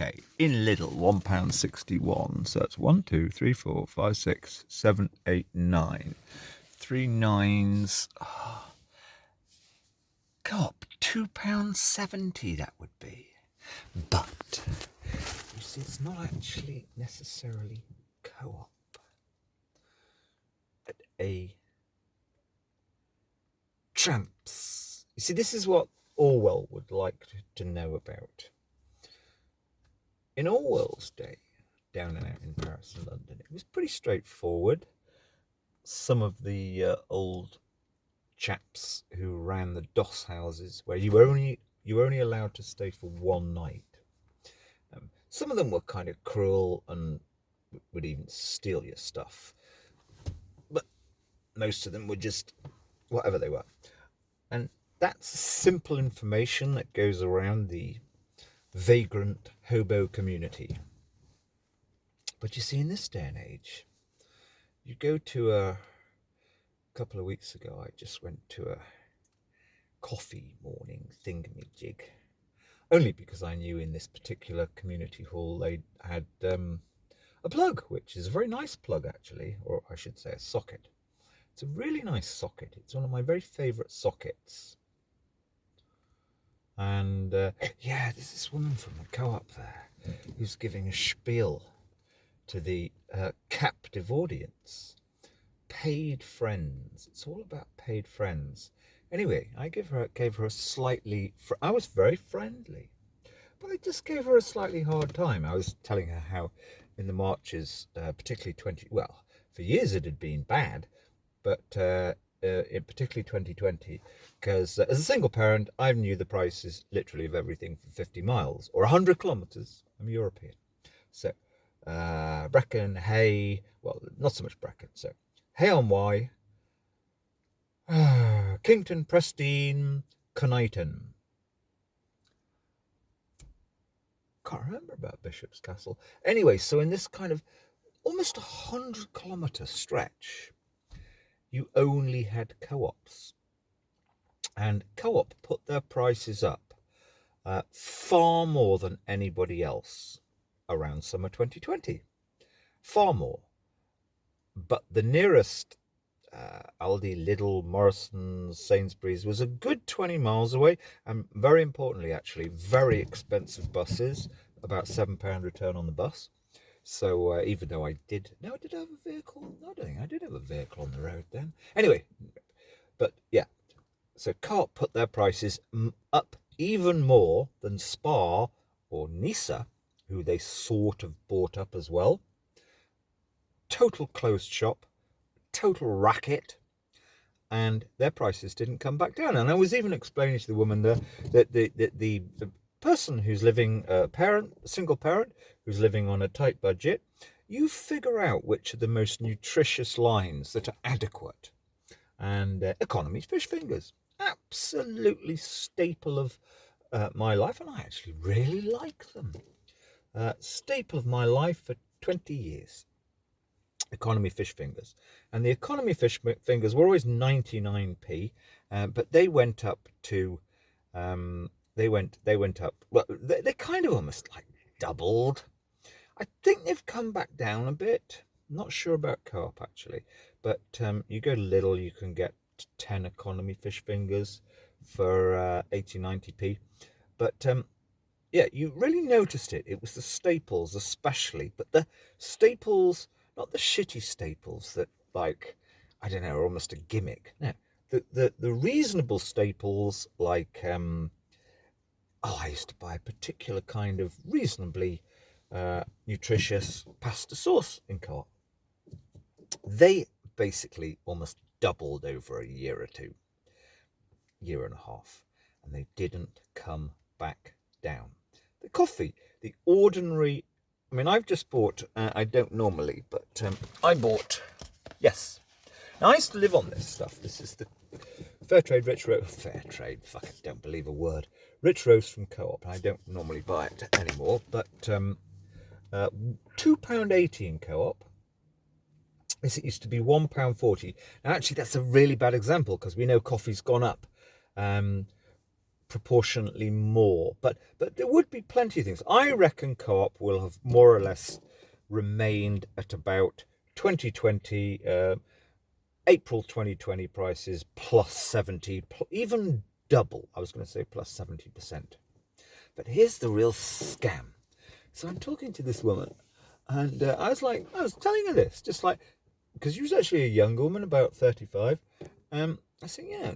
UK. In Lidl, £1.61. So that's 1, 2, 3, 4, 5, 6, 7, 8, 9. 3 nines. Oh, COOP, £2.70 that would be. But, you see, it's not actually necessarily Co-op. At a Tramps. You see, this is what Orwell would like to know about. In Orwell's day, down and out in Paris and London, it was pretty straightforward. Some of the old chaps who ran the doss houses, where you were only allowed to stay for one night. Some of them were kind of cruel and would even steal your stuff, but most of them were just whatever they were. And that's simple information that goes around the vagrant hobo community. But you see, in this day and age, you go to a couple of weeks ago, I just went to a coffee morning thingamajig, only because I knew in this particular community hall they had a plug, which is a very nice plug actually, or I should say a socket. It's a really nice socket. It's one of my very favourite sockets. And yeah, there's this woman from the Co-op there who's giving a spiel to the captive audience. Paid friends. It's all about paid friends. Anyway, I gave her a slightly... I was very friendly, but I just gave her a slightly hard time. I was telling her how in the marches, particularly for years it had been bad, but in particularly 2020, because as a single parent, I knew the prices literally of everything for 50 miles or 100 kilometres. I'm European. So Brecon, Hay, well, not so much Brecon, so Hay on Wye, Kington, Prestine, Conighton. Can't remember about Bishop's Castle. Anyway, so in this kind of almost 100-kilometre stretch, you only had Co-ops. And Co-op put their prices up far more than anybody else around summer 2020. Far more. But the nearest Aldi, Lidl, Morrison's, Sainsbury's was a good 20 miles away, and very importantly actually, very expensive buses, about £7 return on the bus. So even though I did have a vehicle. No, I don't think I did have a vehicle on the road then. Anyway, but yeah, so Co-op put their prices up even more than Spar or Nisa, who they sort of bought up as well. Total closed shop, total racket, and their prices didn't come back down. And I was even explaining to the woman that the person who's living, single parent, who's living on a tight budget, you figure out which are the most nutritious lines that are adequate. And economy fish fingers, absolutely staple of my life, and I actually really like them. Staple of my life for 20 years. Economy fish fingers, and the economy fish fingers were always 99p, but they went up to they went up, well, they kind of almost like doubled. I think they've come back down a bit. I'm not sure about Co-op actually, but you go to Lidl, you can get 10 economy fish fingers for 80-90p. But yeah, you really noticed it. It was the staples especially, but the staples, not the shitty staples that, like, I don't know, are almost a gimmick. No, the reasonable staples, like I used to buy a particular kind of reasonably nutritious pasta sauce in Co-op. They basically almost doubled over a year or two, year and a half, and they didn't come back down. The coffee, the ordinary, I mean, I've just bought, I don't normally, but I bought, yes. Now, I used to live on this stuff. This is the Fairtrade Rich Roast, Fairtrade, fuck it, don't believe a word. Rich Roast from Co-op. I don't normally buy it anymore, but £2.80 in Co-op. This it used to be £1.40. Now, actually, that's a really bad example because we know coffee's gone up. proportionately more, but there would be plenty of things. I reckon Co-op will have more or less remained at about 2020 April 2020 prices plus 70, even double. I was going to say plus 70%. But here's the real scam. So I'm talking to this woman, and I was telling her this, just like, because she was actually a young woman, about 35. I said, yeah,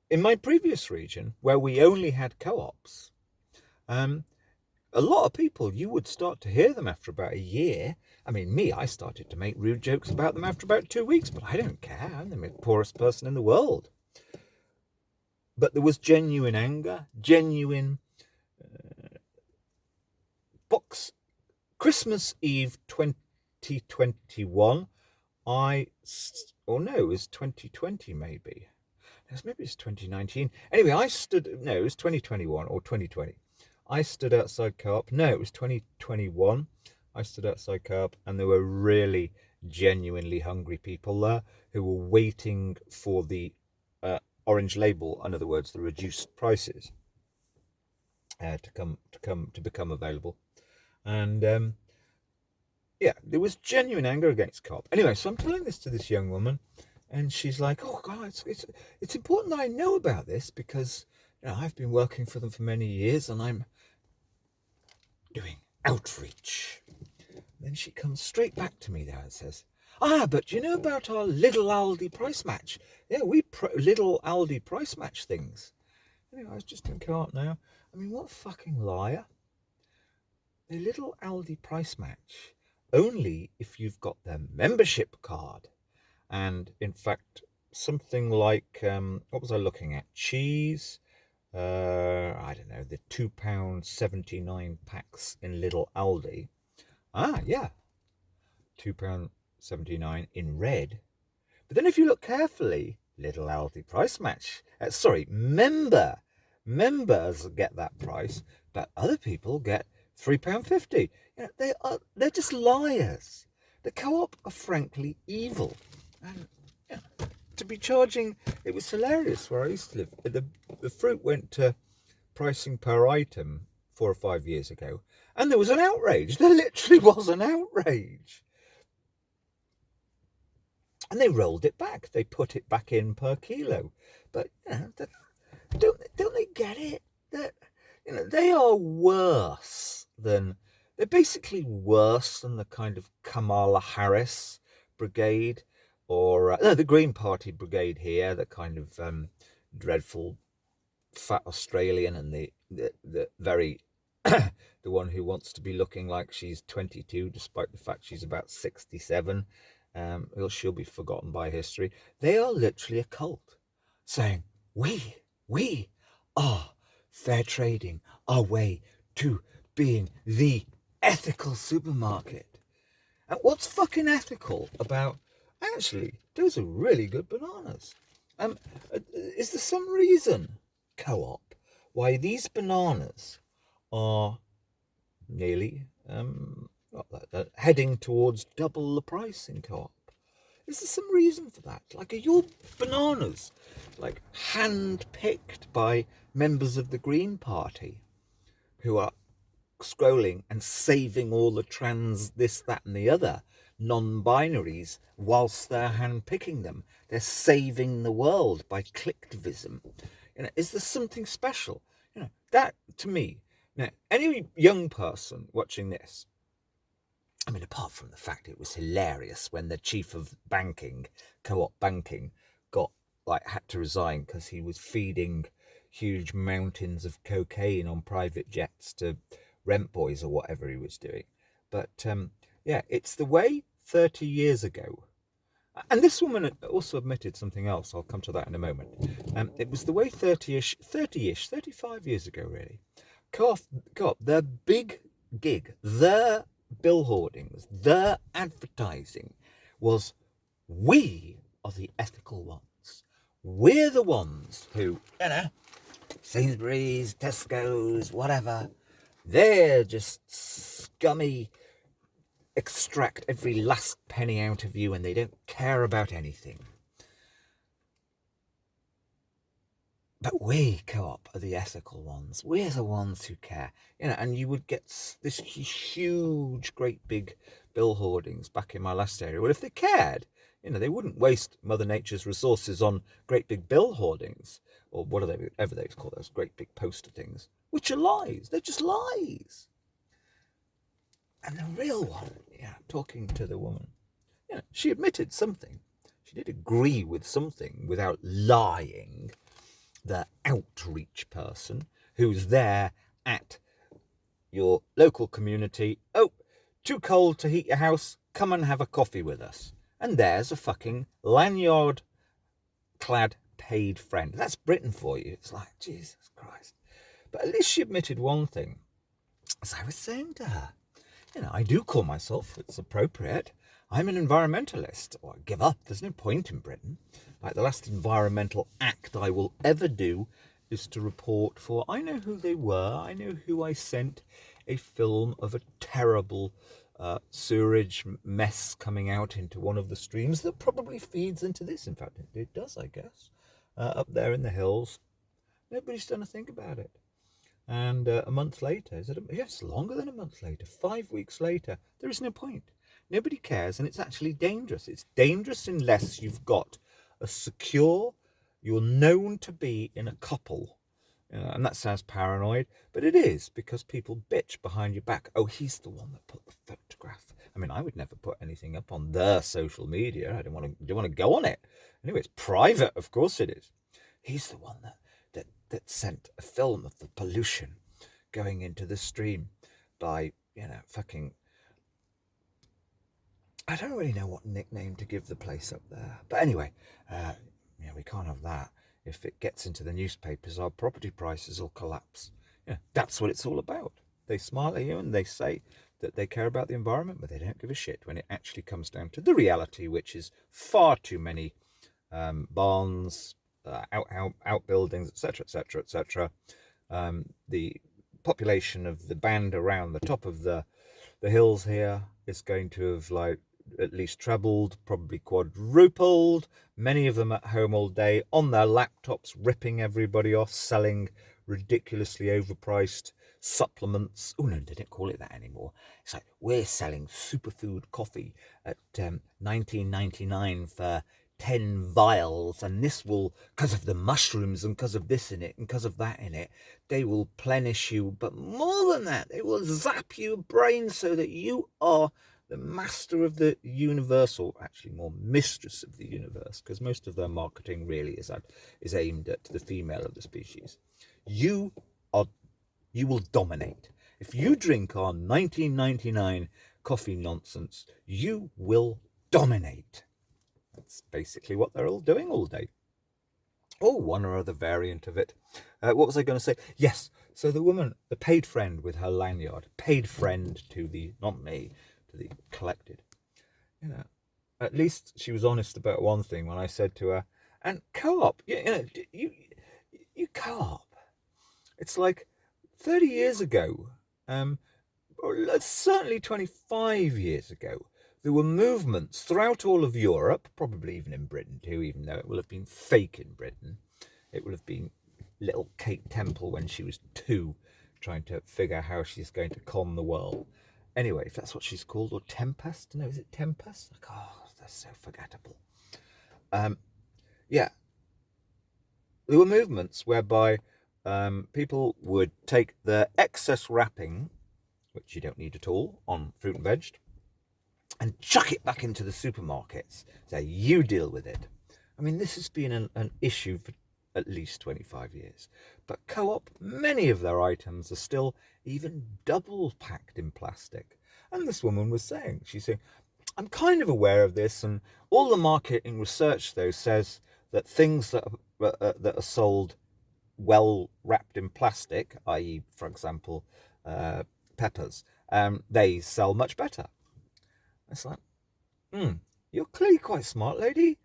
in my previous region, where we only had co-ops, a lot of people, you would start to hear them after about a year. I mean, I started to make rude jokes about them after about 2 weeks, but I don't care. I'm the poorest person in the world. But there was genuine anger, genuine box. Christmas Eve 2021, it was 2020 maybe. Maybe it's 2019. Anyway, it was 2021 or 2020. I stood outside Co-op. No, it was 2021. I stood outside Co-op, and there were really genuinely hungry people there who were waiting for the orange label, in other words, the reduced prices, to become available. And yeah, there was genuine anger against Co-op. Anyway, so I'm telling this to this young woman, and she's like, "Oh God, it's important that I know about this because I've been working for them for many years, and I'm doing outreach." And then she comes straight back to me there and says, but you know about our Little Aldi price match? Yeah, Little Aldi price match things. Anyway, I was just in Co-op now. I mean, what a fucking liar. The Little Aldi price match, only if you've got their membership card. And in fact, something like, what was I looking at? Cheese, I don't know, the £2.79 packs in Little Aldi. Yeah, £2.79 in red. But then if you look carefully, Little Aldi price match, members get that price, but other people get £3.50. They're just liars. The Co-op are frankly evil. And to be charging, it was hilarious where I used to live. The fruit went to pricing per item 4 or 5 years ago, and there was an outrage. There literally was an outrage. And they rolled it back. They put it back in per kilo. But don't they get it? That they are they're basically worse than the kind of Kamala Harris brigade, or the Green Party brigade here, the kind of dreadful fat Australian, and the very the one who wants to be looking like she's 22 despite the fact she's about 67. She'll be forgotten by history. They are literally a cult, saying we are fair trading our way to being the ethical supermarket. And what's fucking ethical about, actually, those are really good bananas. Is there some reason, Co-op, why these bananas are nearly heading towards double the price in Co-op? Is there some reason for that? Like, are your bananas like hand-picked by members of the Green Party who are scrolling and saving all the trans this, that and the other non-binaries whilst they're hand-picking them? They're saving the world by clicktivism. Is there something special? That, to me, any young person watching this, I mean, apart from the fact it was hilarious when the chief of banking, Co-op banking, had to resign because he was feeding huge mountains of cocaine on private jets to rent boys or whatever he was doing. But it's the way 30 years ago. And this woman also admitted something else. I'll come to that in a moment. It was the way 35 years ago, really. Co-op, their big gig, their bill hoardings, their advertising was, we are the ethical ones. We're the ones who, Sainsbury's, Tesco's, whatever, they're just scummy, extract every last penny out of you, and they don't care about anything. But we, Co-op, are the ethical ones. We're the ones who care. And you would get this huge, great big bill hoardings back in my last area. Well, if they cared, they wouldn't waste Mother Nature's resources on great big bill hoardings, or whatever they call those great big poster things, which are lies. They're just lies. And the real one, talking to the woman, she admitted something. She did agree with something without lying. The outreach person who's there at your local community. Oh, too cold to heat your house? Come and have a coffee with us. And there's a fucking lanyard clad paid friend. That's Britain for you. It's like, Jesus Christ. But at least she admitted one thing. As I was saying to her, I do call myself, it's appropriate, I'm an environmentalist. Or I give up. There's no point in Britain. Like, the last environmental act I will ever do is to report for, I know who they were. I know who I sent a film of a terrible sewerage mess coming out into one of the streams that probably feeds into this. In fact, it does, I guess, up there in the hills. Nobody's done a thing about it. And a month later, yes, longer than a month later, 5 weeks later, there is no point. Nobody cares, and it's actually dangerous. It's dangerous unless you've got a secure, you're known to be in a couple. And that sounds paranoid, but it is, because people bitch behind your back. Oh, he's the one that put the photograph. I mean, I would never put anything up on their social media. I don't want to go on it. Anyway, it's private, of course it is. He's the one that sent a film of the pollution going into the stream by, fucking, I don't really know what nickname to give the place up there. But anyway, we can't have that. If it gets into the newspapers, our property prices will collapse. That's what it's all about. They smile at you and they say that they care about the environment, but they don't give a shit when it actually comes down to the reality, which is far too many barns, outbuildings, etc., etc., etc. The population of the band around the top of the hills here is going to have, like, at least trebled, probably quadrupled. Many of them at home all day on their laptops, ripping everybody off, selling ridiculously overpriced supplements. Oh no, they don't call it that anymore. It's like, we're selling superfood coffee at $19.99 for 10 vials, and this will, because of the mushrooms and because of this in it and because of that in it, they will plenish you. But more than that, they will zap your brain so that you are the master of the universe, or actually more mistress of the universe, because most of their marketing really is aimed at the female of the species. You will dominate. If you drink our 1999 coffee nonsense, you will dominate. That's basically what they're all doing all day. Oh, one or other variant of it. What was I going to say? Yes, so the woman, the paid friend with her lanyard, paid friend to the, not me, to the collected. At least she was honest about one thing when I said to her, and Co-op, you Co-op. It's like 30 years ago, or certainly 25 years ago, there were movements throughout all of Europe, probably even in Britain too, even though it will have been fake in Britain. It will have been little Kate Temple when she was 2, trying to figure out how she's going to calm the world. Anyway, if that's what she's called, or Tempest? No, is it Tempest? Oh, that's so forgettable. Yeah. There were movements whereby people would take the excess wrapping, which you don't need at all, on fruit and veg, and chuck it back into the supermarkets. So you deal with it. I mean, this has been an issue for at least 25 years. But Co-op, many of their items are still even double packed in plastic. And this woman was saying, she's saying, I'm kind of aware of this, and all the marketing research, though, says that things that are sold well wrapped in plastic, i.e., for example, peppers, they sell much better. It's like, you're clearly quite smart, lady.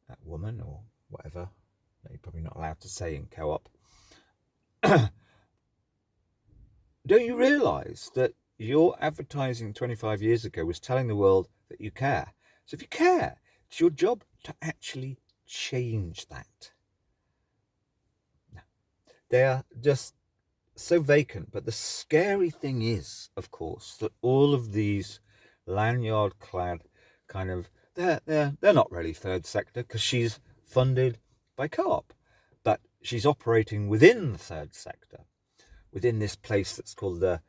That woman, or whatever. You're probably not allowed to say in Co-op. Don't you realise that your advertising 25 years ago was telling the world that you care? So if you care, it's your job to actually change that. Now, they're just so vacant. But the scary thing is, of course, that all of these lanyard-clad kind of they're not really third sector because she's funded by Co-op, but she's operating within the third sector, within this place that's called the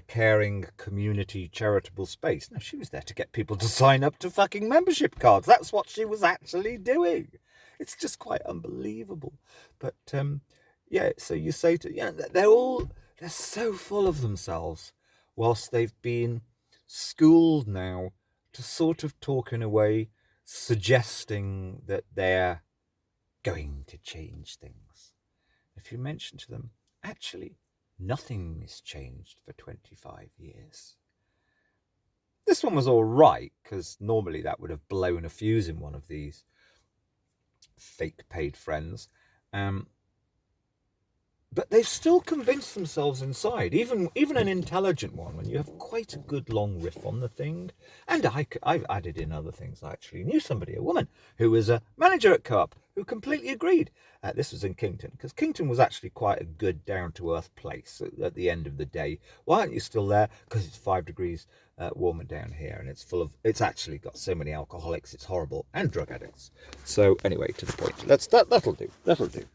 caring community charitable space. No, she was there to get people to sign up to fucking membership cards. That's what she was actually doing. It's just quite unbelievable. But yeah, so you say to they're so full of themselves, whilst they've been schooled now to sort of talk in a way suggesting that they're going to change things. If you mention to them, actually, nothing has changed for 25 years. This one was all right, because normally that would have blown a fuse in one of these fake paid friends. But they've still convinced themselves inside, even an intelligent one, when you have quite a good long riff on the thing. And I've added in other things. I actually knew somebody, a woman, who was a manager at Co-op, who completely agreed. This was in Kington, because Kington was actually quite a good, down-to-earth place at the end of the day. Why aren't you still there? Because it's 5 degrees warmer down here, and it's actually got so many alcoholics, it's horrible, and drug addicts. So anyway, to the point. That'll do.